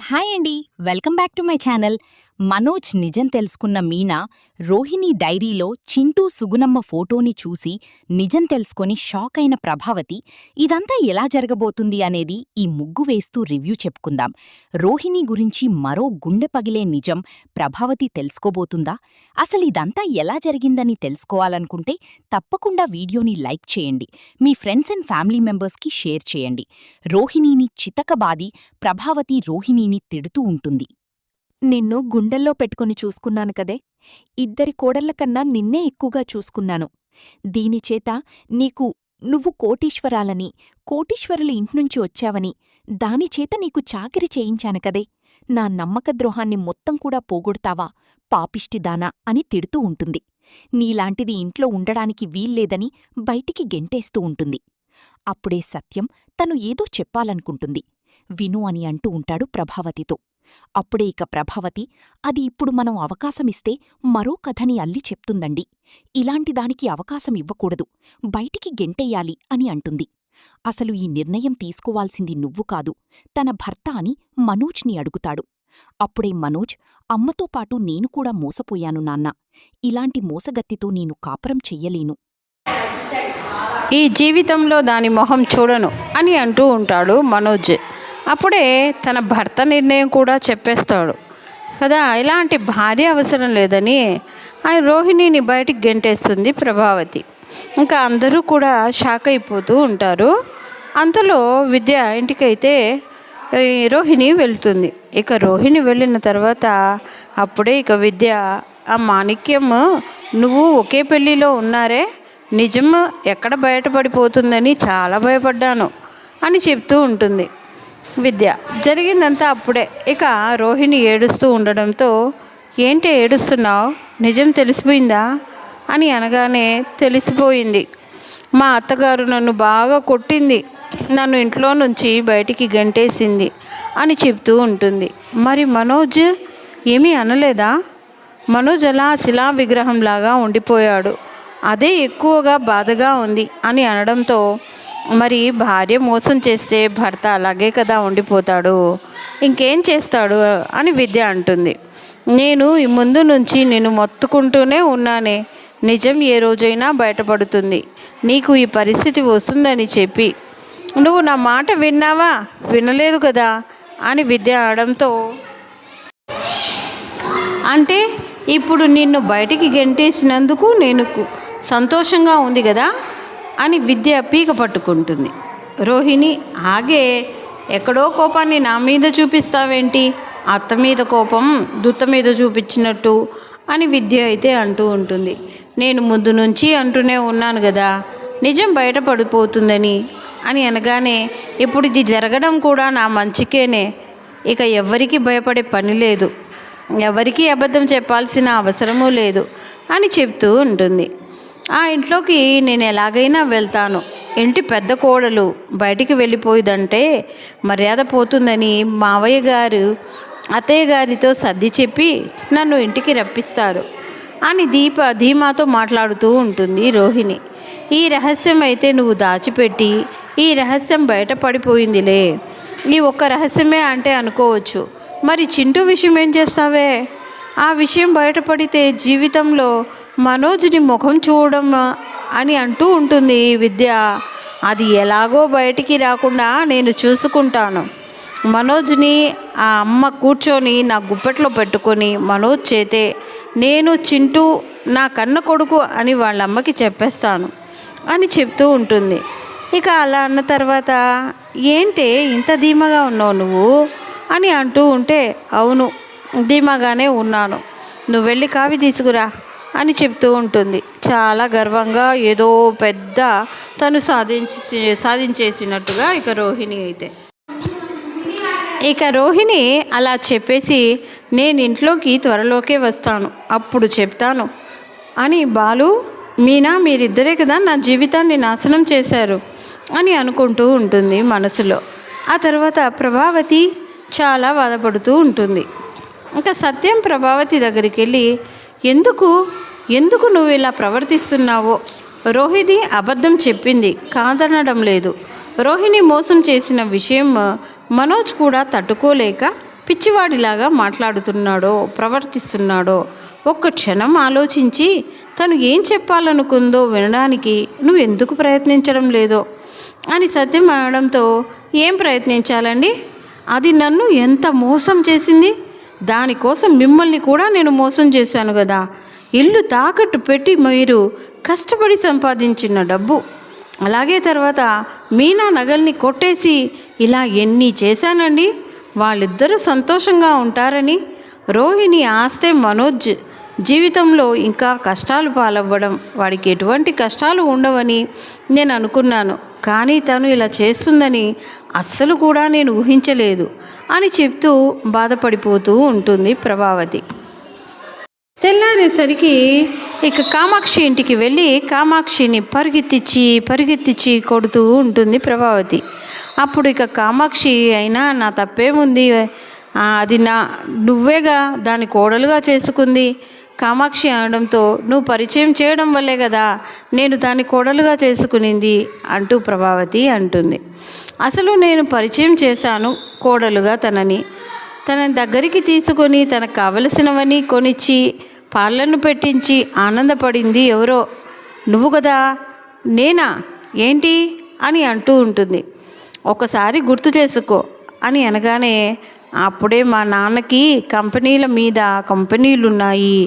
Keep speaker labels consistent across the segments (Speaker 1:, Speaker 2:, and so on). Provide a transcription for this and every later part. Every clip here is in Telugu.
Speaker 1: హాయ్ అండి, welcome back to my channel. Manoj నిజం తెలుసుకున్న మీనా రోహిణి డైరీలో చింటూ సుగుణమ్మ ఫోటోని చూసి నిజం తెలుసుకొని షాక్ అయిన ప్రభావతి ఇదంతా ఎలా జరగబోతుంది అనేది ఈ ముగ్గు వేస్తూ రివ్యూ చెప్పుకుందాం. రోహిణి గురించి మరో గుండె పగిలే నిజం ప్రభావతి తెలుసుకోబోతుందా? అసలిదంతా ఎలా జరిగిందని తెలుసుకోవాలనుకుంటే తప్పకుండా వీడియోని లైక్ చేయండి, మీ ఫ్రెండ్స్ అండ్ ఫ్యామిలీ మెంబర్స్కి షేర్ చేయండి. రోహిణిని చితకబాది ప్రభావతి రోహిణిని తిడుతూ ఉంటుంది.
Speaker 2: నిన్ను గుండెల్లో పెట్టుకుని చూసుకున్నాను కదే, ఇద్దరి కోడళ్లకన్నా నిన్నే ఎక్కువగా చూసుకున్నాను. దీనిచేత నువ్వు కోటీశ్వరాలని, కోటీశ్వరుల ఇంట్నుంచి వచ్చావని, దానిచేత నీకు చాకిరి చేయించాను కదే, నా నమ్మకద్రోహాన్ని మొత్తం కూడా పోగొడతావా పాపిష్టిదానా అని తిడుతూ ఉంటుంది. నీలాంటిది ఇంట్లో ఉండడానికి వీల్లేదని బయటికి గెంటేస్తూ ఉంటుంది. అప్పుడే సత్యం తను ఏదో చెప్పాలనుకుంటుంది. విను అని అంటూ ఉంటాడు ప్రభావతితో. అప్పుడే ఇక ప్రభావతి, అది ఇప్పుడు మనం అవకాశమిస్తే మరో కథని అల్లి చెప్తుందండి. ఇలాంటి దానికి అవకాశమివ్వకూడదు, బయటికి గెంటెయ్యాలి అని అంటుంది. అసలు ఈ నిర్ణయం తీసుకోవాల్సింది నువ్వు కాదు, తన భర్త అని మనోజ్ని అడుగుతాడు. అప్పుడే మనోజ్, అమ్మతో పాటు నేను కూడా మోసపోయాను నాన్నా, ఇలాంటి మోసగత్తితో నేను కాపురం చెయ్యలేను.
Speaker 3: ఈ జీవితంలో దాని మొహం చూడను అని అంటూ ఉంటాడు మనోజ్. అప్పుడే తన భర్త నిర్ణయం కూడా చెప్పేస్తాడు కదా, ఇలాంటి భార్య అవసరం లేదని ఆయన రోహిణిని బయటికి గెంటేస్తుంది ప్రభావతి. ఇంకా అందరూ కూడా షాక్ అయిపోతూ ఉంటారు. అంతలో విద్య ఇంటికైతే రోహిణి వెళ్తుంది. ఇక రోహిణి వెళ్ళిన తర్వాత అప్పుడే ఇక విద్య, ఆ మాణిక్యం నువ్వు ఒకే పెళ్ళిలో ఉన్నారే, నిజం ఎక్కడ బయటపడిపోతుందని చాలా భయపడ్డాను అని చెప్తూ ఉంటుంది విద్య. జరిగిందంతా అప్పుడే ఇక రోహిణి ఏడుస్తూ ఉండడంతో, ఏంటి ఏడుస్తున్నావు, నిజం తెలిసిపోయిందా అని అనగానే, తెలిసిపోయింది, మా అత్తగారు నన్ను బాగా కొట్టింది, నన్ను ఇంట్లో నుంచి బయటికి గంటేసింది అని చెప్తూ ఉంటుంది. మరి మనోజ్ ఏమీ అనలేదా? మనోజ్ అలా శిలా విగ్రహంలాగా ఉండిపోయాడు, అదే ఎక్కువగా బాధగా ఉంది అని అనడంతో, మరి భార్య మోసం చేస్తే భర్త అలాగే కదా ఉండిపోతాడు, ఇంకేం చేస్తాడు అని విద్య అంటుంది. నేను ఈ ముందు నుంచి నిన్ను మొత్తుకుంటూనే ఉన్నానే, నిజం ఏ రోజైనా బయటపడుతుంది, నీకు ఈ పరిస్థితి వస్తుందని చెప్పి నువ్వు నా మాట విన్నావా? వినలేదు కదా అని విద్య అనడంతో, అంటే ఇప్పుడు నిన్ను బయటికి గెంటేసినందుకు నేను సంతోషంగా ఉంది కదా అని విద్య పీక పట్టుకుంటుంది. రోహిణి, ఆగే, ఎక్కడో కోపాన్ని నా మీద చూపిస్తావేంటి, అత్త మీద కోపం దుత్త మీద చూపించినట్టు అని విద్య అయితే అంటూ ఉంటుంది. నేను ముందు నుంచి అంటూనే ఉన్నాను కదా నిజం బయటపడిపోతుందని అని అనగానే, ఇప్పుడు ఇది జరగడం కూడా నా మంచికేనే, ఇక ఎవ్వరికీ భయపడే పని లేదు, ఎవరికీ అబద్ధం చెప్పాల్సిన అవసరమూ లేదు అని చెప్తూ ఉంటుంది. ఆ ఇంట్లోకి నేను ఎలాగైనా వెళ్తాను, ఇంటి పెద్ద కోడలు బయటికి వెళ్ళిపోయిందంటే మర్యాద పోతుందని మావయ్య గారు అత్తయ్య గారితో సర్ది చెప్పి నన్ను ఇంటికి రప్పిస్తారు అని ధీమాతో మాట్లాడుతూ ఉంటుంది రోహిణి. ఈ రహస్యం అయితే నువ్వు దాచిపెట్టి ఈ రహస్యం బయటపడిపోయిందిలే, ఈ ఒక్క రహస్యమే అంటే అనుకోవచ్చు, మరి చింటూ విషయం ఏం చేస్తావే? ఆ విషయం బయటపడితే జీవితంలో మనోజ్ని ముఖం చూడడం అని అంటూ ఉంటుంది విద్య. అది ఎలాగో బయటికి రాకుండా నేను చూసుకుంటాను. మనోజ్ని ఆ అమ్మ కూర్చొని నా గుప్పెట్లో పెట్టుకొని మనోజ్ చేతే నేను చింటూ నా కన్న కొడుకు అని వాళ్ళ అమ్మకి చెప్పేస్తాను అని చెప్తూ ఉంటుంది. ఇక అలా అన్న తర్వాత, ఏంటి ఇంత ధీమాగా ఉన్నావు నువ్వు అని అంటూ ఉంటే, అవును ధీమాగానే ఉన్నాను, నువ్వు వెళ్ళి కాఫీ తీసుకురా అని చెప్తూ ఉంటుంది. చాలా గర్వంగా ఏదో పెద్ద తను సాధించేసినట్టుగా ఇక రోహిణి అలా చెప్పేసి, నేను ఇంట్లోకి త్వరలోకే వస్తాను, అప్పుడు చెప్తాను అని బాలు, మీనా మీరిద్దరే కదా నా జీవితాన్ని నాశనం చేశారు అని అనుకుంటూ ఉంటుంది మనసులో. ఆ తర్వాత ప్రభావతి చాలా బాధపడుతూ ఉంటుంది. ఇంకా సత్యం ప్రభావతి దగ్గరికి వెళ్ళి, ఎందుకు నువ్వు ఇలా ప్రవర్తిస్తున్నావో, రోహిణి అబద్ధం చెప్పింది కాదనడం లేదు, రోహిణి మోసం చేసిన విషయం మనోజ్ కూడా తట్టుకోలేక పిచ్చివాడిలాగా మాట్లాడుతున్నాడో ప్రవర్తిస్తున్నాడో ఒక్క క్షణం ఆలోచించి తను ఏం చెప్పాలనుకుందో వినడానికి నువ్వు ఎందుకు ప్రయత్నించడం లేదో అని సత్యం అనడంతో, ఏం ప్రయత్నించాలండి? అది నన్ను ఎంత మోసం చేసింది. దానికోసం మిమ్మల్ని కూడా నేను మోసం చేశాను కదా. ఇల్లు తాకట్టు పెట్టి మీరు కష్టపడి సంపాదించిన డబ్బు, అలాగే తర్వాత మీనా నగల్ని కొట్టేసి ఇలా ఎన్ని చేశానండి. వాళ్ళిద్దరూ సంతోషంగా ఉంటారని, రోహిణి ఆస్తే మనోజ్ జీవితంలో ఇంకా కష్టాలు పాలవ్వడం, వాడికి ఎటువంటి కష్టాలు ఉండవని నేను అనుకున్నాను. కానీ తను ఇలా చేస్తుందని అస్సలు కూడా నేను ఊహించలేదు అని చెప్తూ బాధపడిపోతూ ఉంటుంది ప్రభావతి. తెల్లారేసరికి ఇక కామాక్షి ఇంటికి వెళ్ళి కామాక్షిని పరిగెత్తించి కొడుతూ ఉంటుంది ప్రభావతి. అప్పుడు ఇక కామాక్షి, అయినా నా తప్పేముంది, అది నువ్వేగా దాన్ని కోడలుగా చేసుకుంది కామాక్షి అనడంతో, నువ్వు పరిచయం చేయడం వల్లే కదా నేను దాన్ని కోడలుగా చేసుకునింది అంటూ ప్రభావతి అంటుంది. అసలు నేను పరిచయం చేశాను కోడలుగా తన దగ్గరికి తీసుకొని తనకు కావలసినవన్నీ కొనిచ్చి పాలను పెట్టించి ఆనందపడింది ఎవరో, నువ్వు కదా. నేనా ఏంటి అని అంటూ ఉంటుంది. ఒకసారి గుర్తు చేసుకో అని అనగానే, అప్పుడే మా నాన్నకి కంపెనీల మీద కంపెనీలున్నాయి,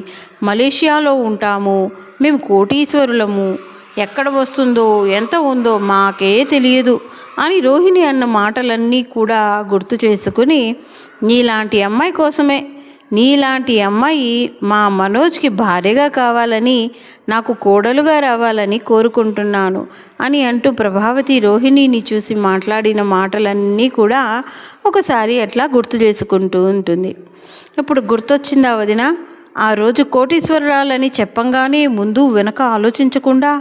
Speaker 3: మలేషియాలో ఉంటాము, మేము కోటీశ్వరులము, ఎక్కడ వస్తుందో ఎంత ఉందో మాకే తెలియదు అని రోహిణి అన్న మాటలన్నీ కూడా గుర్తు చేసుకుని, నీలాంటి అమ్మాయి కోసమే, నీలాంటి అమ్మాయి మా మనోజ్కి భార్యగా కావాలని, నాకు కోడలుగా రావాలని కోరుకుంటున్నాను అని అంటూ ప్రభావతి రోహిణిని చూసి మాట్లాడిన మాటలన్నీ కూడా ఒకసారి అట్లా గుర్తు చేసుకుంటూ ఉంటుంది. ఇప్పుడు గుర్తొచ్చిందా వదిన? ఆ రోజు కోటీశ్వరరాలని చెప్పంగానే ముందు వెనక ఆలోచించకుండా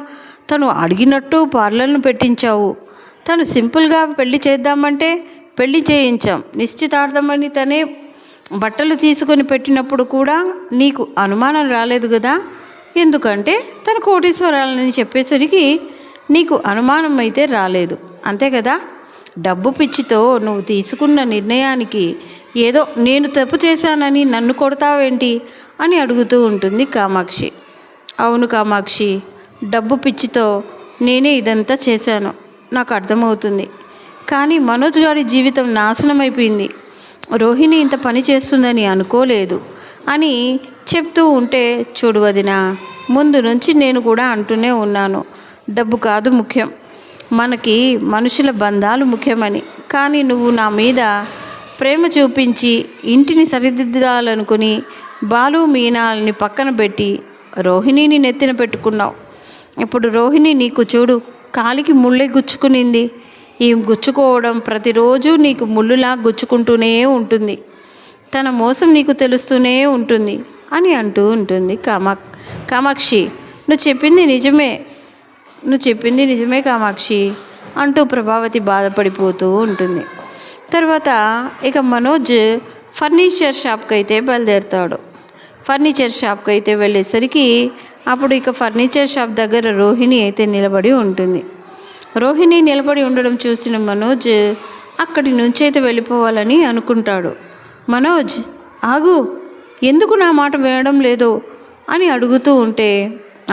Speaker 3: తను అడిగినట్టు పార్లర్ను పెట్టించావు. తను సింపుల్గా పెళ్లి చేద్దామంటే పెళ్లి చేయించాం. నిశ్చితార్థమని తనే బట్టలు తీసుకొని పెట్టినప్పుడు కూడా నీకు అనుమానం రాలేదు కదా. ఎందుకంటే తను కోటీశ్వరాలని చెప్పేసరికి నీకు అనుమానం అయితే రాలేదు, అంతే కదా. డబ్బు పిచ్చితో నువ్వు తీసుకున్న నిర్ణయానికి ఏదో నేను తప్పు చేశానని నన్ను కొడతావేంటి అని అడుగుతూ ఉంటుంది కామాక్షి. అవును కామాక్షి, డబ్బు పిచ్చితో నేనే ఇదంతా చేశాను, నాకు అర్థమవుతుంది. కానీ మనోజ్ గారి జీవితం నాశనం అయిపోయింది. రోహిణి ఇంత పని చేస్తుందని అనుకోలేదు అని చెప్తూ ఉంటే, చూడు వదిన, ముందు నుంచి నేను కూడా అంటూనే ఉన్నాను, డబ్బు కాదు ముఖ్యం, మనకి మనుషుల బంధాలు ముఖ్యమని. కానీ నువ్వు నా మీద ప్రేమ చూపించి ఇంటిని సరిదిద్దాలనుకుని బాలు మీనాల్ని పక్కన పెట్టి రోహిణిని నెత్తిన పెట్టుకున్నావు. ఇప్పుడు రోహిణి నీకు చూడు కాలికి ముళ్ళే గుచ్చుకునింది. ఈ గుచ్చుకోవడం ప్రతిరోజు నీకు ముళ్ళులా గుచ్చుకుంటూనే ఉంటుంది. తన మోసం నీకు తెలుస్తూనే ఉంటుంది అని అంటూ ఉంటుంది కామాక్షి. నువ్వు చెప్పింది నిజమే కామాక్షి అంటూ ప్రభావతి బాధపడిపోతూ ఉంటుంది. తర్వాత ఇక మనోజ్ ఫర్నిచర్ షాప్కి అయితే బయలుదేరుతాడు. ఫర్నిచర్ షాప్కి అయితే వెళ్ళేసరికి అప్పుడు ఇక ఫర్నిచర్ షాప్ దగ్గర రోహిణి అయితే నిలబడి ఉంటుంది. రోహిణి నిలబడి ఉండడం చూసిన మనోజ్ అక్కడి నుంచి అయితే వెళ్ళిపోవాలని అనుకుంటాడు. మనోజ్ ఆగు, ఎందుకు నా మాట వినడం లేదు అని అడుగుతూ ఉంటే,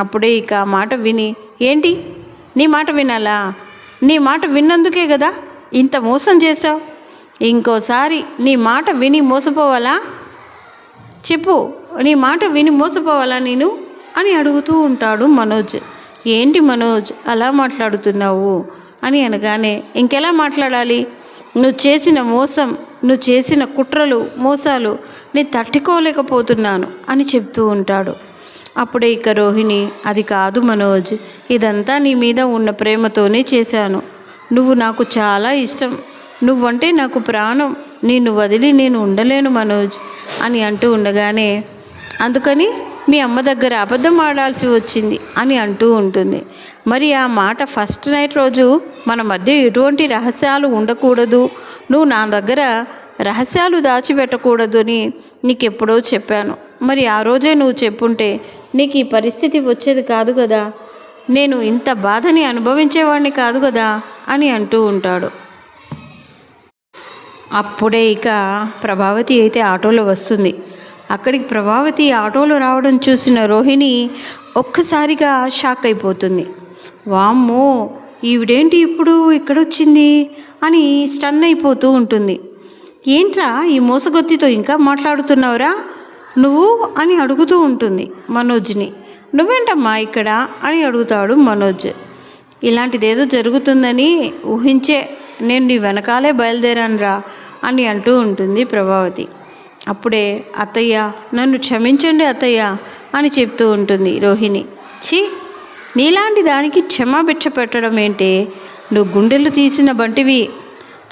Speaker 3: అప్పుడే ఇక ఆ మాట విని, ఏంటి నీ మాట వినాలా? నీ మాట విన్నందుకే కదా ఇంత మోసం చేశావు. ఇంకోసారి నీ మాట విని మోసపోవాలా? చెప్పు, నీ మాట విని మోసపోవాలా నేను అని అడుగుతూ ఉంటాడు మనోజ్. ఏంటి మనోజ్ అలా మాట్లాడుతున్నావు అని అనగానే, ఇంకెలా మాట్లాడాలి? నువ్వు చేసిన మోసం, నువ్వు చేసిన కుట్రలు మోసాలు నేను తట్టుకోలేకపోతున్నాను అని చెప్తూ ఉంటాడు. అప్పుడే ఇక రోహిణి, అది కాదు మనోజ్, ఇదంతా నీ మీద ఉన్న ప్రేమతోనే చేశాను. నువ్వు నాకు చాలా ఇష్టం, నువ్వంటే నాకు ప్రాణం, నిన్ను వదిలి నేను ఉండలేను మనోజ్ అని అంటూ ఉండగానే, అందుకని మీ అమ్మ దగ్గర అబద్ధం ఆడాల్సి వచ్చింది అని అంటూ ఉంటుంది. మరి ఆ మాట ఫస్ట్ నైట్ రోజు మన మధ్య ఎటువంటి రహస్యాలు ఉండకూడదు, నువ్వు నా దగ్గర రహస్యాలు దాచిపెట్టకూడదు అని నీకెప్పుడో చెప్పాను. మరి ఆ రోజే నువ్వు చెప్పుంటే నీకు ఈ పరిస్థితి వచ్చేది కాదు కదా, నేను ఇంత బాధని అనుభవించేవాడిని కాదు కదా అని అంటూ ఉంటాడు. అప్పుడే ఇక ప్రభావతి అయితే ఆటోలో వస్తుంది. అక్కడికి ప్రభావతి ఆటోలో రావడం చూసిన రోహిణి ఒక్కసారిగా షాక్ అయిపోతుంది. వామ్మో, ఈవిడేంటి ఇప్పుడు ఇక్కడొచ్చింది అని స్టన్ అయిపోతూ ఉంటుంది. ఏంట్రా ఈ మోసగొత్తితో ఇంకా మాట్లాడుతున్నావురా నువ్వు అని అడుగుతూ ఉంటుంది మనోజ్ని. నువ్వేంటమ్మా ఇక్కడ అని అడుగుతాడు మనోజ్. ఇలాంటిదేదో జరుగుతుందని ఊహించే నేను నీ వెనకాలే బయలుదేరానురా అని అంటూ ఉంటుంది ప్రభావతి. అప్పుడే అత్తయ్య, నన్ను క్షమించండి అత్తయ్య అని చెప్తూ ఉంటుంది రోహిణి. ఛీ, నీలాంటి దానికి క్షమాభిక్ష పెట్టడం ఏంటే? నువ్వు గుండెలు తీసిన బంటివి,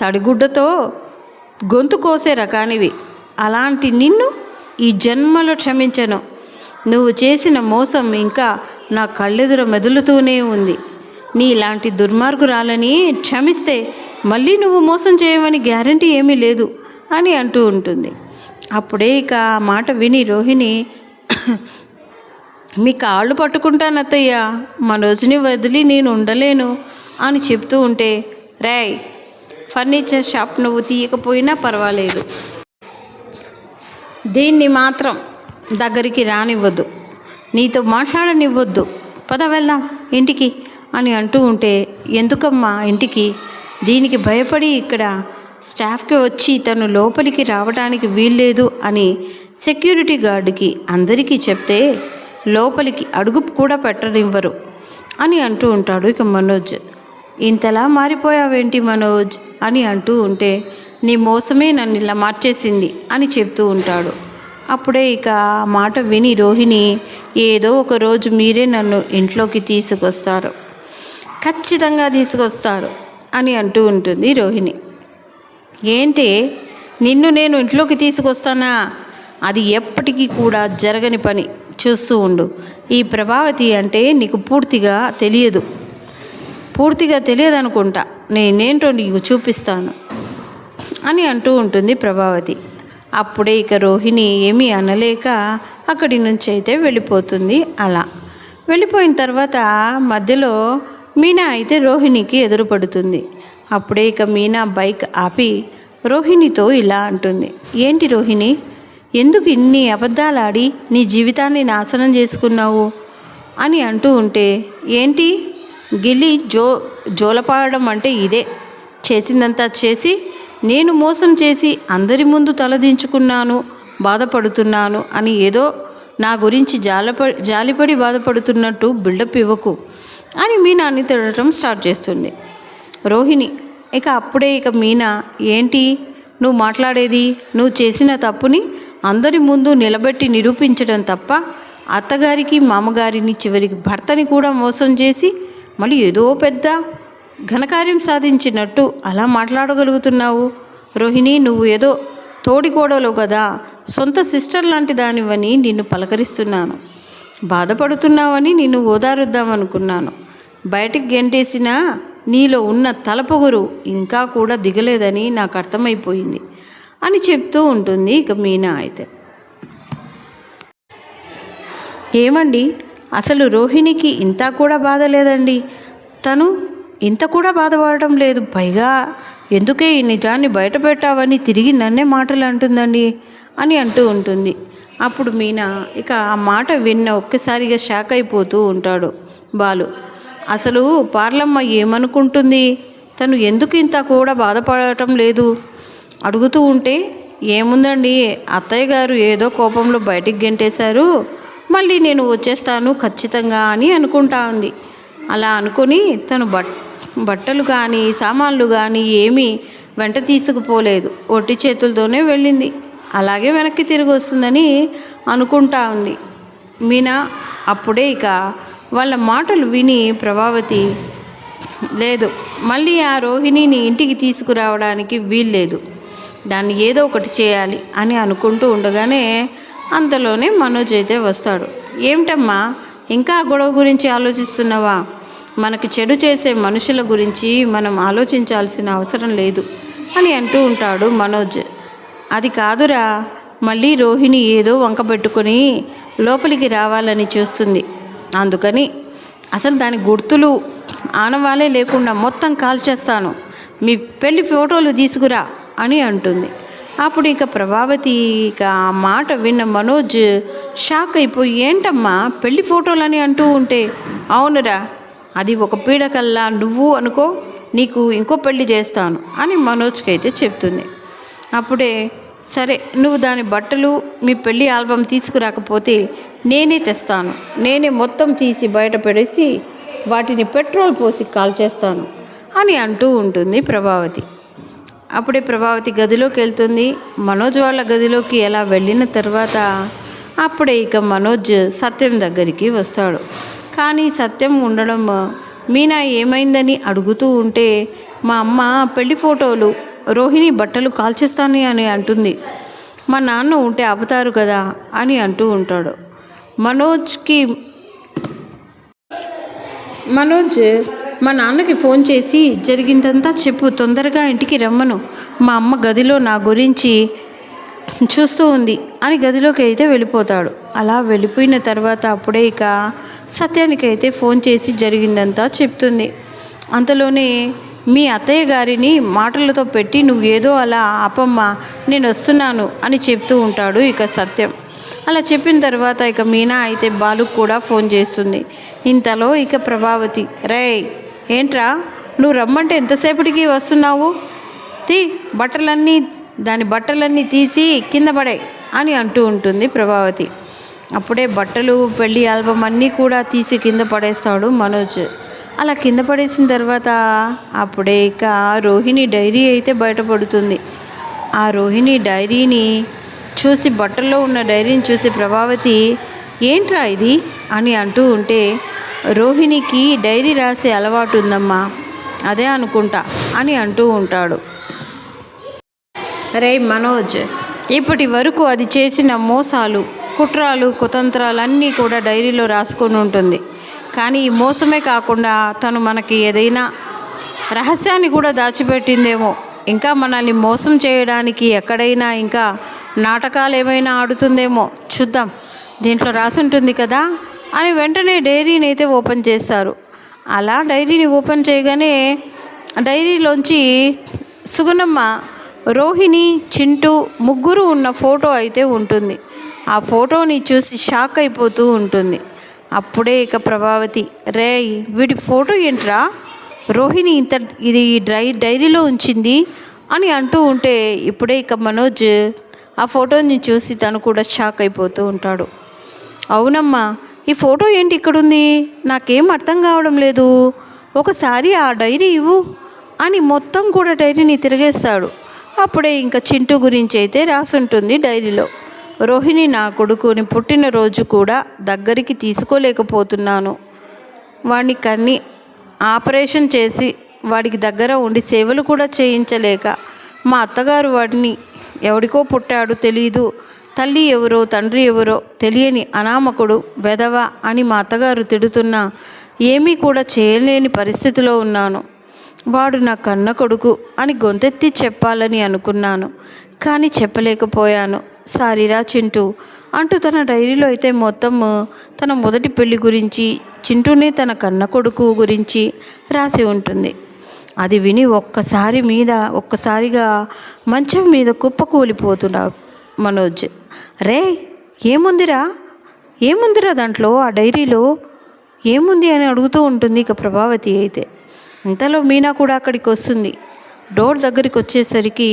Speaker 3: తడిగుడ్డతో గొంతు కోసే రకానివి. అలాంటి నిన్ను ఈ జన్మలో క్షమించను. నువ్వు చేసిన మోసం ఇంకా నా కళ్ళెదుర మెదులుతూనే ఉంది. నీ ఇలాంటి దుర్మార్గురాలని క్షమిస్తే మళ్ళీ నువ్వు మోసం చేయమని గ్యారంటీ ఏమీ లేదు అని అంటూ ఉంటుంది. అప్పుడే ఇక ఆ మాట విని రోహిణి, మీ కాళ్ళు పట్టుకుంటాను అత్తయ్య, మనోజ్ని వదిలి నేను ఉండలేను అని చెప్తూ ఉంటే, రేయ్, ఫర్నిచర్ షాప్ నువ్వు తీయకపోయినా పర్వాలేదు, దీన్ని మాత్రం దగ్గరికి రానివ్వద్దు, నీతో మాట్లాడనివ్వద్దు, పద వెళ్దాం ఇంటికి అని అంటూ ఉంటే, ఎందుకమ్మా ఇంటికి? దీనికి భయపడి ఇక్కడ స్టాఫ్కి వచ్చి తను లోపలికి రావడానికి వీల్లేదు అని సెక్యూరిటీ గార్డుకి అందరికీ చెప్తే లోపలికి అడుగు కూడా పెట్టనివ్వరు అని అంటూ ఉంటాడు ఇక మనోజ్. ఇంతలా మారిపోయావేంటి మనోజ్ అని అంటూ ఉంటే, నీ మోసమే నన్ను ఇలా మార్చేసింది అని చెప్తూ ఉంటాడు. అప్పుడే ఇక ఆ మాట విని రోహిణి, ఏదో ఒక రోజు మీరే నన్ను ఇంట్లోకి తీసుకొస్తారు, ఖచ్చితంగా తీసుకొస్తారు అని అంటూ ఉంటుంది రోహిణి. ఏంటి, నిన్ను నేను ఇంట్లోకి తీసుకొస్తానా? అది ఎప్పటికీ కూడా జరగని పని, చూస్తూ ఉండు. ఈ ప్రభావతి అంటే నీకు పూర్తిగా తెలియదనుకుంటా, నేనేంటో నీకు చూపిస్తాను అని అంటూ ఉంటుంది ప్రభావతి. అప్పుడే ఇక రోహిణి ఏమీ అనలేక అక్కడి నుంచి అయితే వెళ్ళిపోతుంది. అలా వెళ్ళిపోయిన తర్వాత మధ్యలో మీనా అయితే రోహిణికి ఎదురుపడుతుంది. అప్పుడే ఇక మీనా బైక్ ఆపి రోహిణితో ఇలా అంటుంది, ఏంటి రోహిణి, ఎందుకు ఇన్ని అబద్ధాలాడి నీ జీవితాన్ని నాశనం చేసుకున్నావు అని అంటూ ఉంటే, ఏంటి గిల్లి జోలపాడడం అంటే ఇదే, చేసిందంతా చేసి నేను మోసం చేసి అందరి ముందు తలదించుకున్నాను, బాధపడుతున్నాను అని ఏదో నా గురించి జాలిపడి బాధపడుతున్నట్టు బిల్డప్ ఇవ్వకు అని మీనాని తిడటం స్టార్ట్ చేస్తుంది రోహిణి. ఇక అప్పుడే ఇక మీనా, ఏంటి నువ్వు మాట్లాడేది? నువ్వు చేసిన తప్పుని అందరి ముందు నిలబెట్టి నిరూపించడం తప్ప అత్తగారికి మామగారిని చివరికి భర్తని కూడా మోసం చేసి మళ్ళీ ఏదో పెద్ద ఘనకార్యం సాధించినట్టు అలా మాట్లాడగలుగుతున్నావు రోహిణి. నువ్వు ఏదో తోడికోడలో కదా, సొంత సిస్టర్ లాంటి దానివని నిన్ను పలకరిస్తున్నాను, బాధపడుతున్నావని నిన్ను ఓదారుద్దామనుకున్నాను. బయటికి గెంటేసినా నీలో ఉన్న తలపొగరు ఇంకా కూడా దిగలేదని నాకు అర్థమైపోయింది అని చెప్తూ ఉంటుంది ఇక మీనా. అయితే ఏమండి, అసలు రోహిణికి ఇంత కూడా బాధ లేదండి, తను ఇంత కూడా బాధపడటం లేదు, పైగా ఎందుకే ఈ నిజాన్ని బయట పెట్టావని తిరిగి నన్నే మాటలు అంటుందండి అని అంటూ ఉంటుంది. అప్పుడు మీనా ఇక ఆ మాట విన్న ఒక్కసారిగా షాక్ అయిపోతూ ఉంటాడు బాలు. అసలు పార్లమ్మ ఏమనుకుంటుంది, తను ఎందుకు ఇంత కూడా బాధపడటం లేదు అడుగుతూ ఉంటే, ఏముందండి, అత్తయ్య గారు ఏదో కోపంలో బయటికి గెంటేశారు, మళ్ళీ నేను వచ్చేస్తాను ఖచ్చితంగా అని అనుకుంటా ఉంది. అలా అనుకొని తను బట్టలు కానీ సామాన్లు కానీ ఏమీ వెంట తీసుకుపోలేదు, ఒట్టి చేతులతోనే వెళ్ళింది, అలాగే వెనక్కి తిరిగి వస్తుందని అనుకుంటా ఉంది మీనా. అప్పుడే ఇక వాళ్ళ మాటలు విని ప్రభావతి, లేదు, మళ్ళీ ఆ రోహిణిని ఇంటికి తీసుకురావడానికి వీల్లేదు, దాన్ని ఏదో ఒకటి చేయాలి అని అనుకుంటూ ఉండగానే అంతలోనే మనోజ్ అయితే వస్తాడు. ఏమిటమ్మా, ఇంకా గొడవ గురించి ఆలోచిస్తున్నావా? మనకు చెడు చేసే మనుషుల గురించి మనం ఆలోచించాల్సిన అవసరం లేదు అని అంటూ ఉంటాడు మనోజ్. అది కాదురా, మళ్ళీ రోహిణి ఏదో వంక పెట్టుకొని లోపలికి రావాలని చూస్తుంది, అందుకని అసలు దాని గుర్తులు ఆనవాలే లేకుండా మొత్తం కాల్చేస్తాను, మీ పెళ్లి ఫోటోలు తీసుకురా అని అంటుంది. అప్పుడు ఇక ప్రభావతి ఇక ఆ మాట విన్న మనోజ్ షాక్ అయిపోయి, ఏంటమ్మా పెళ్లి ఫోటోలని అంటూ ఉంటే, అవునురా, అది ఒక పీడకల్లా నువ్వు అనుకో, నీకు ఇంకో పెళ్లి చేస్తాను అని మనోజ్కి అయితే చెప్తుంది. అప్పుడే, సరే నువ్వు దాని బట్టలు మీ పెళ్లి ఆల్బమ్ తీసుకురాకపోతే నేనే తెస్తాను, నేనే మొత్తం తీసి బయట పడేసి వాటిని పెట్రోల్ పోసి కాల్చేస్తాను అని అంటూ ఉంటుంది ప్రభావతి. అప్పుడే ప్రభావతి గదిలోకి వెళ్తుంది. మనోజ్ వాళ్ళ గదిలోకి ఎలా వెళ్ళిన తర్వాత అప్పుడే ఇక మనోజ్ సత్యం దగ్గరికి వస్తాడు. కానీ సత్యం ఉండడం, మీనా ఏమైందని అడుగుతూ ఉంటే, మా అమ్మ పెళ్లి ఫోటోలు రోహిణి బట్టలు కాల్చేస్తాను అని అంటుంది, మా నాన్న ఉంటే ఆపుతారు కదా అని అంటూ ఉంటాడు. మనోజ్ మా నాన్నకి ఫోన్ చేసి జరిగిందంతా చెప్పు, తొందరగా ఇంటికి రమ్మను, మా అమ్మ గదిలో నా గురించి చూస్తూ ఉంది అని గదిలోకి అయితే వెళ్ళిపోతాడు. అలా వెళ్ళిపోయిన తర్వాత అప్పుడే ఇక సత్యానికి అయితే ఫోన్ చేసి జరిగిందంతా చెప్తుంది. అంతలోనే, మీ అత్తయ్య గారిని మాటలతో పెట్టి నువ్వు ఏదో అలా ఆపమ్మ, నేను వస్తున్నాను అని చెప్తూ ఉంటాడు ఇక సత్యం. అలా చెప్పిన తర్వాత ఇక మీనా అయితే బాలుకు కూడా ఫోన్ చేస్తుంది. ఇంతలో ఇక ప్రభావతి, రేయ్ ఏంట్రా నువ్వు రమ్మంటే ఎంతసేపటికి వస్తున్నావు, దాని బట్టలన్నీ తీసి కింద పడే అని అంటూ ఉంటుంది ప్రభావతి. అప్పుడే బట్టలు పెళ్లి ఆల్బమ్ అన్నీ కూడా తీసి కింద పడేస్తాడు మనోజ్. అలా కింద పడేసిన తర్వాత అప్పుడే ఇక రోహిణి డైరీ అయితే బయటపడుతుంది. ఆ రోహిణి డైరీని చూసి, బట్టల్లో ఉన్న డైరీని చూసి ప్రభావతి, ఏంట్రా ఇది అని అంటూ ఉంటే, రోహిణికి డైరీ రాసే అలవాటు ఉందమ్మా, అదే అనుకుంటా అని అంటూ ఉంటాడు. రే మనోజ్, ఇప్పటి వరకు అది చేసిన మోసాలు, కుట్రాలు, కుతంత్రాలు అన్నీ కూడా డైరీలో రాసుకొని ఉంటుంది. కానీ ఈ మోసమే కాకుండా తను మనకి ఏదైనా రహస్యాన్ని కూడా దాచిపెట్టిందేమో, ఇంకా మనల్ని మోసం చేయడానికి ఎక్కడైనా ఇంకా నాటకాలు ఏమైనా ఆడుతుందేమో చూద్దాం, దీంట్లో రాసుంటుంది కదా అని వెంటనే డైరీని అయితే ఓపెన్ చేస్తారు. అలా డైరీని ఓపెన్ చేయగానే డైరీలోంచి సుగుణమ్మ, రోహిణి, చింటూ ముగ్గురు ఉన్న ఫోటో అయితే ఉంటుంది. ఆ ఫోటోని చూసి షాక్ అయిపోతూ ఉంటుంది. అప్పుడే ఇక ప్రభావతి, రేయ్ వీడి ఫోటో ఏంట్రా, రోహిణి ఇది డైరీలో ఉంచింది అని అంటూ ఉంటే, ఇప్పుడే ఇక మనోజ్ ఆ ఫోటోని చూసి తను కూడా షాక్ అయిపోతూ ఉంటాడు. అవునమ్మా, ఈ ఫోటో ఏంటి ఇక్కడుంది, నాకేం అర్థం కావడం లేదు, ఒకసారి ఆ డైరీ ఇవ్వు అని మొత్తం కూడా డైరీని తిరిగేస్తాడు. అప్పుడే ఇంకా చింటూ గురించి అయితే రాసుంటుంది డైరీలో. రోహిణి నా కొడుకుని పుట్టినరోజు కూడా దగ్గరికి తీసుకోలేకపోతున్నాను, వాడిని కన్ని ఆపరేషన్ చేసి వాడికి దగ్గర ఉండి సేవలు కూడా చేయించలేక, మా అత్తగారు వాడిని ఎవడికో పుట్టాడు తెలీదు, తల్లి ఎవరో తండ్రి ఎవరో తెలియని అనామకుడు వెధవ అని మా అత్తగారు తిడుతున్నా ఏమీ కూడా చేయలేని పరిస్థితిలో ఉన్నాను. వాడు నా కన్న కొడుకు అని గొంతెత్తి చెప్పాలని అనుకున్నాను, కానీ చెప్పలేకపోయాను, సారీరా చింటూ అంటూ తన డైరీలో అయితే మొత్తం తన మొదటి పెళ్లి గురించి, చింటూనే తన కన్న కొడుకు గురించి రాసి ఉంటుంది. అది విని ఒక్కసారిగా మంచం మీద కుప్పకూలిపోతున్నాడు మనోజ్. రే ఏముందిరా దాంట్లో, ఆ డైరీలో ఏముంది అని అడుగుతూ ఉంటుంది ఇక ప్రభావతి అయితే. ఇంతలో మీనా కూడా అక్కడికి వస్తుంది. డోర్ దగ్గరికి వచ్చేసరికి,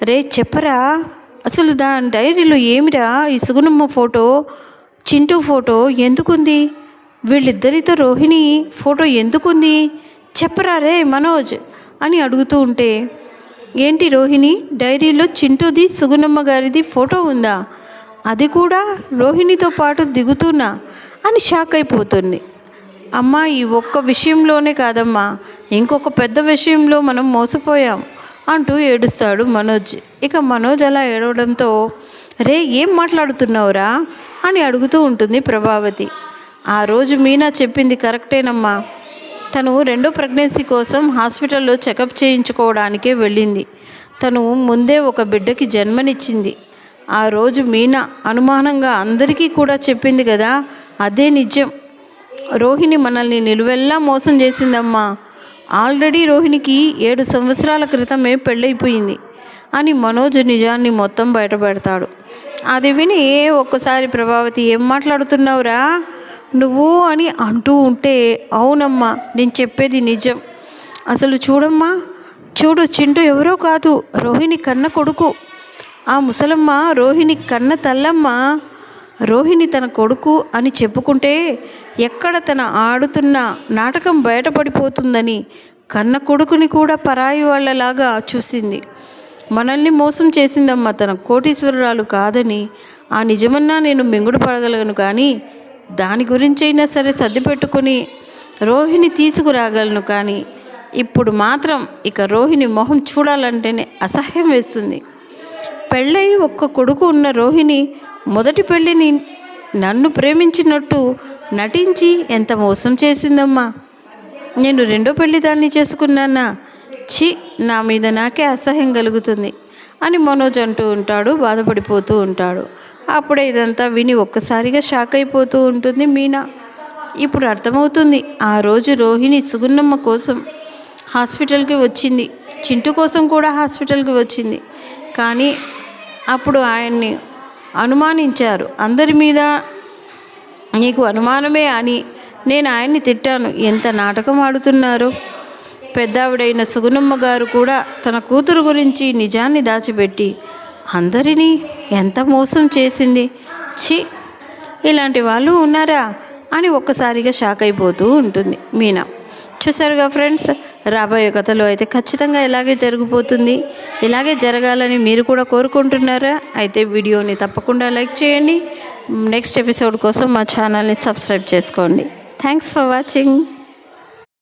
Speaker 3: రే చెప్పరా అసలు దాని డైరీలో ఏమిరా, ఈ సుగుణమ్మ ఫోటో, చింటూ ఫోటో ఎందుకుంది, వీళ్ళిద్దరితో రోహిణి ఫోటో ఎందుకుంది, చెప్పరా రే మనోజ్ అని అడుగుతూ ఉంటే, ఏంటి రోహిణి డైరీలో చింటూది సుగుణమ్మ గారిది ఫోటో ఉందా, అది కూడా రోహిణితో పాటు దిగుతున్నా అని షాక్ అయిపోతుంది. అమ్మా, ఈ ఒక్క విషయంలోనే కాదమ్మా, ఇంకొక పెద్ద విషయంలో మనం మోసపోయాం అంటూ ఏడుస్తాడు మనోజ్. ఇక మనోజ్ అలా ఏడవడంతో, రే ఏం మాట్లాడుతున్నావురా అని అడుగుతూ ఉంటుంది ప్రభావతి. ఆ రోజు మీనా చెప్పింది కరెక్టేనమ్మా, తను రెండో ప్రెగ్నెన్సీ కోసం హాస్పిటల్లో చెకప్ చేయించుకోవడానికే వెళ్ళింది. తను ముందే ఒక బిడ్డకి జన్మనిచ్చింది. ఆ రోజు మీనా అనుమానంగా అందరికీ కూడా చెప్పింది కదా, అదే నిజం. రోహిణి మనల్ని నిలువెల్లా మోసం చేసిందమ్మా. ఆల్రెడీ రోహిణికి 7 సంవత్సరాల క్రితమే పెళ్ళైపోయింది. అని మనోజ్ నిజాన్ని మొత్తం బయటపెడతాడు. అది విని ఒక్కసారి ప్రభావతి ఏం మాట్లాడుతున్నావురా నువ్వు అని అంటూ ఉంటే, అవునమ్మా నేను చెప్పేది నిజం. అసలు చూడమ్మా, చూడు, చింటూ ఎవరో కాదు, రోహిణి కన్న కొడుకు. ఆ ముసలమ్మ రోహిణి కన్న తల్లమ్మ. రోహిణి తన కొడుకు అని చెప్పుకుంటే ఎక్కడ తన ఆడుతున్న నాటకం బయటపడిపోతుందని కన్న కొడుకుని కూడా పరాయి వాళ్ళలాగా చూసింది. మనల్ని మోసం చేసిందమ్మా, తన కోటీశ్వరురాలు కాదని. ఆ నిజమన్నా నేను మింగుడు పడగలను, కానీ దాని గురించైనా సరే సర్దిపెట్టుకొని రోహిణి తీసుకురాగలను. కానీ ఇప్పుడు మాత్రం ఇక రోహిణి మొహం చూడాలంటేనే అసహ్యం వేస్తుంది. పెళ్ళై ఒక్క కొడుకు ఉన్న రోహిణి మొదటి పెళ్ళిని నన్ను ప్రేమించినట్టు నటించి ఎంత మోసం చేసిందమ్మా. నేను రెండో పెళ్లి దాన్ని చేసుకున్నానా? ఛీ, నా మీద నాకే అసహ్యం కలుగుతుంది అని మనోజ్ అంటూ ఉంటాడు, బాధపడిపోతూ ఉంటాడు. అప్పుడే ఇదంతా విని ఒక్కసారిగా షాక్ అయిపోతూ ఉంటుంది మీనా. ఇప్పుడు అర్థమవుతుంది, ఆ రోజు రోహిణి సుగుణమ్మ కోసం హాస్పిటల్కి వచ్చింది, చింటూ కోసం కూడా హాస్పిటల్కి వచ్చింది. కానీ అప్పుడు ఆయన్ని అనుమానించారు. అందరి మీద నీకు అనుమానమే అని నేను ఆయన్ని తిట్టాను. ఎంత నాటకం ఆడుతున్నారు. పెద్దావిడైన సుగుణమ్మ గారు కూడా తన కూతురు గురించి నిజాన్ని దాచిపెట్టి అందరినీ ఎంత మోసం చేసింది. ఛీ, ఇలాంటి వాళ్ళు ఉన్నారా అని ఒక్కసారిగా షాక్ అయిపోతూ ఉంటుంది మీనా. చూసారుగా ఫ్రెండ్స్, రాబోయే కథలో అయితే ఖచ్చితంగా ఇలాగే జరిగిపోతుంది. ఇలాగే జరగాలని మీరు కూడా కోరుకుంటున్నారా? అయితే వీడియోని తప్పకుండా లైక్ చేయండి. నెక్స్ట్ ఎపిసోడ్ కోసం మా ఛానల్ని సబ్స్క్రైబ్ చేసుకోండి. Thanks for watching.